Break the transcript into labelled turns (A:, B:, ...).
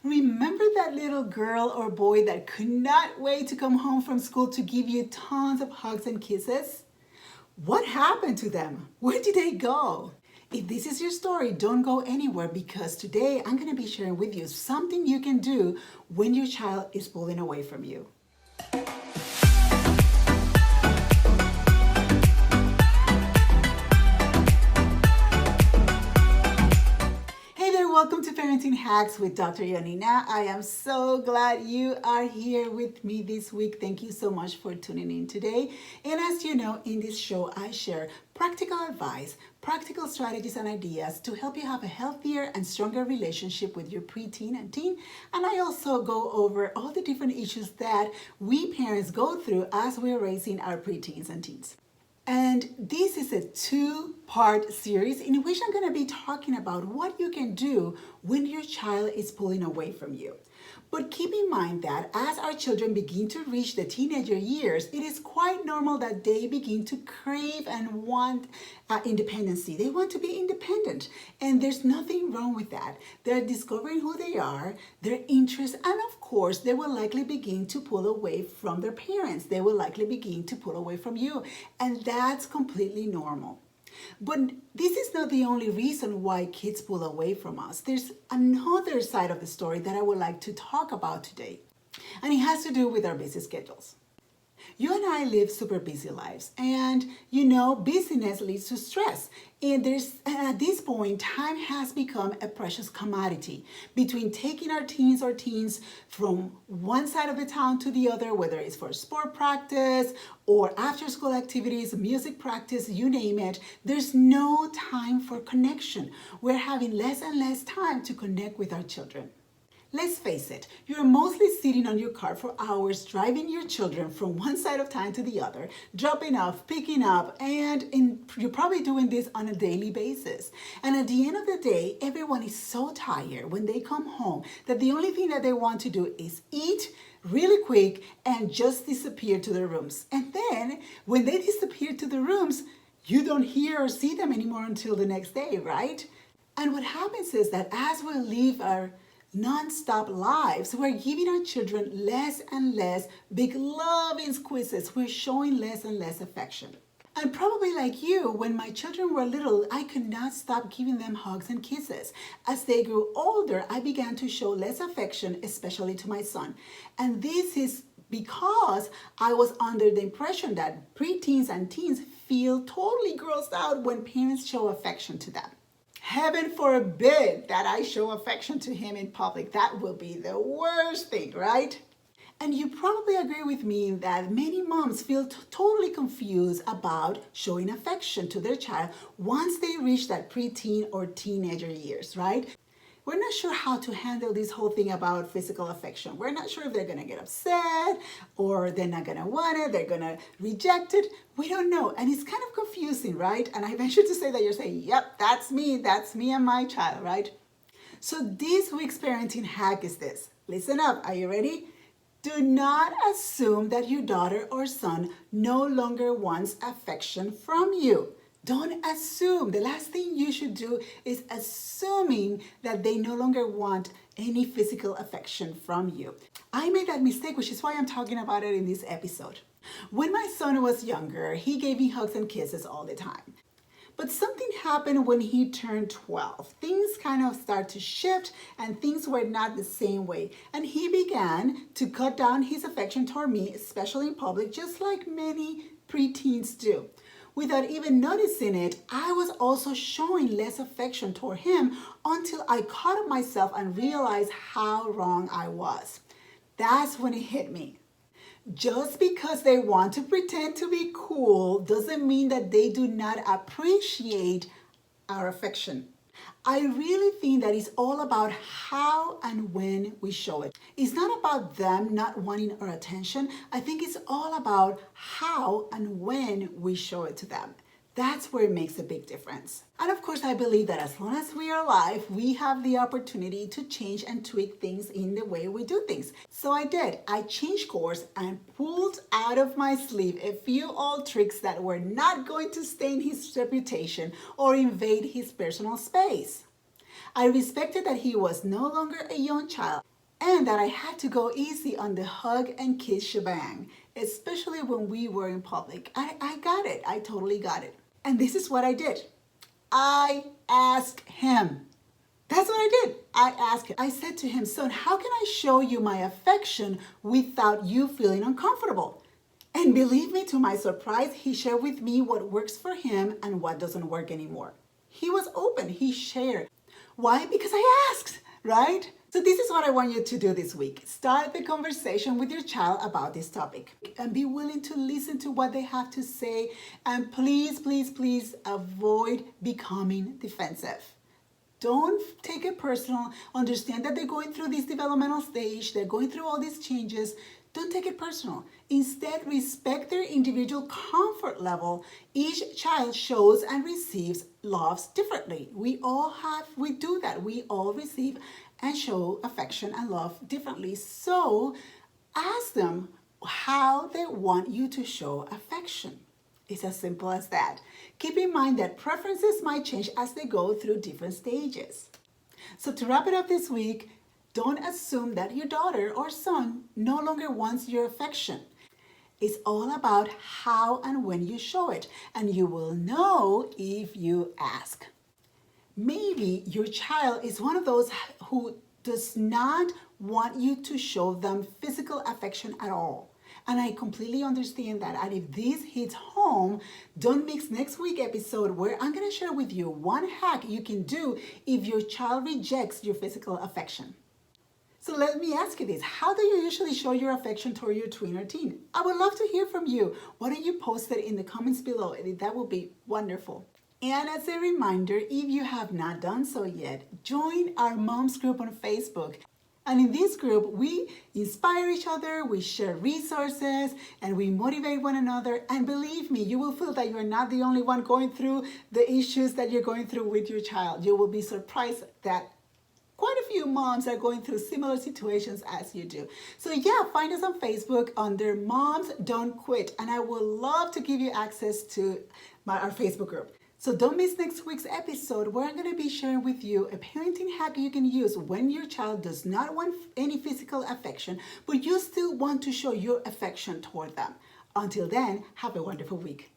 A: Remember that little girl or boy that could not wait to come home from school to give you tons of hugs and kisses? What happened to them? Where did they go? If this is your story, don't go anywhere because today I'm going to be sharing with you something you can do when your child is pulling away from you. Welcome to Parenting Hacks with Dr. Yanina. I am so glad you are here with me this week. Thank you so much for tuning in today. And as you know, in this show, I share practical advice, practical strategies and ideas to help you have a healthier and stronger relationship with your preteen and teen. And I also go over all the different issues that we parents go through as we're raising our preteens and teens. And this is a two-part series in which I'm going to be talking about what you can do when your child is pulling away from you. But keep in mind that as our children begin to reach the teenager years, it is quite normal that they begin to crave and want independency. They want to be independent, and there's nothing wrong with that. They're discovering who they are, their interests, and of course, they will likely begin to pull away from their parents. They will likely begin to pull away from you, and that's completely normal. But this is not the only reason why kids pull away from us. There's another side of the story that I would like to talk about today, and it has to do with our busy schedules. You and I live super busy lives, and busyness leads to stress. And at this point, time has become a precious commodity between taking our teens from one side of the town to the other, whether it's for sport practice or after school activities, music practice, you name it. There's no time for connection. We're having less and less time to connect with our children. Let's face it, you're mostly sitting on your car for hours, driving your children from one side of town to the other, dropping off, picking up, and you're probably doing this on a daily basis. And at the end of the day, everyone is so tired when they come home that the only thing that they want to do is eat really quick and just disappear to their rooms. And then when they disappear to the rooms, you don't hear or see them anymore until the next day, right? And what happens is that as we live our non-stop lives, we're giving our children less and less big loving squeezes. We're showing less and less affection. And probably like you, when my children were little, I could not stop giving them hugs and kisses. As they grew older, I began to show less affection, especially to my son. And this is because I was under the impression that preteens and teens feel totally grossed out when parents show affection to them. Heaven forbid that I show affection to him in public. That will be the worst thing, right? And you probably agree with me that many moms feel totally confused about showing affection to their child once they reach that preteen or teenager years, right? We're not sure how to handle this whole thing about physical affection. We're not sure if they're going to get upset or they're not going to want it, they're going to reject it. We don't know. And it's kind of confusing, right? And I venture to say that you're saying, yep, that's me and my child, right? So this week's parenting hack is this. Listen up. Are you ready? Do not assume that your daughter or son no longer wants affection from you. Don't assume. The last thing you should do is assuming that they no longer want any physical affection from you. I made that mistake, which is why I'm talking about it in this episode. When my son was younger, he gave me hugs and kisses all the time. But something happened when he turned 12. Things kind of start to shift and things were not the same way. And he began to cut down his affection toward me, especially in public, just like many preteens do. Without even noticing it, I was also showing less affection toward him until I caught up myself and realized how wrong I was. That's when it hit me. Just because they want to pretend to be cool doesn't mean that they do not appreciate our affection. I really think that it's all about how and when we show it. It's not about them not wanting our attention. I think it's all about how and when we show it to them. That's where it makes a big difference. And of course, I believe that as long as we are alive, we have the opportunity to change and tweak things in the way we do things. So I did. I changed course and pulled out of my sleeve a few old tricks that were not going to stain his reputation or invade his personal space. I respected that he was no longer a young child and that I had to go easy on the hug and kiss shebang, especially when we were in public. I got it. I totally got it. And this is what I did. I asked him. That's what I did. I asked him. I said to him, son, how can I show you my affection without you feeling uncomfortable? And believe me, to my surprise, he shared with me what works for him and what doesn't work anymore. He was open. He shared. Why? Because I asked, right? So this is what I want you to do this week. Start the conversation with your child about this topic and be willing to listen to what they have to say. And please, please, please avoid becoming defensive. Don't take it personal. Understand that they're going through this developmental stage. They're going through all these changes. Don't take it personal. Instead, respect their individual comfort level. Each child shows and receives loves differently. We do that. We all receive and show affection and love differently. So ask them how they want you to show affection. It's as simple as that. Keep in mind that preferences might change as they go through different stages. So to wrap it up this week, don't assume that your daughter or son no longer wants your affection. It's all about how and when you show it, and you will know if you ask. Maybe your child is one of those who does not want you to show them physical affection at all. And I completely understand that. And if this hits home, don't miss next week's episode where I'm going to share with you one hack you can do if your child rejects your physical affection. So let me ask you this. How do you usually show your affection toward your tween or teen? I would love to hear from you. Why don't you post it in the comments below? That would be wonderful. And as a reminder, if you have not done so yet, join our moms group on Facebook. And in this group, we inspire each other, we share resources, and we motivate one another. And believe me, you will feel that you're not the only one going through the issues that you're going through with your child. You will be surprised that quite a few moms are going through similar situations as you do. So yeah, find us on Facebook under Moms Don't Quit. And I would love to give you access to our Facebook group. So don't miss next week's episode where I'm going to be sharing with you a parenting hack you can use when your child does not want any physical affection, but you still want to show your affection toward them. Until then, have a wonderful week.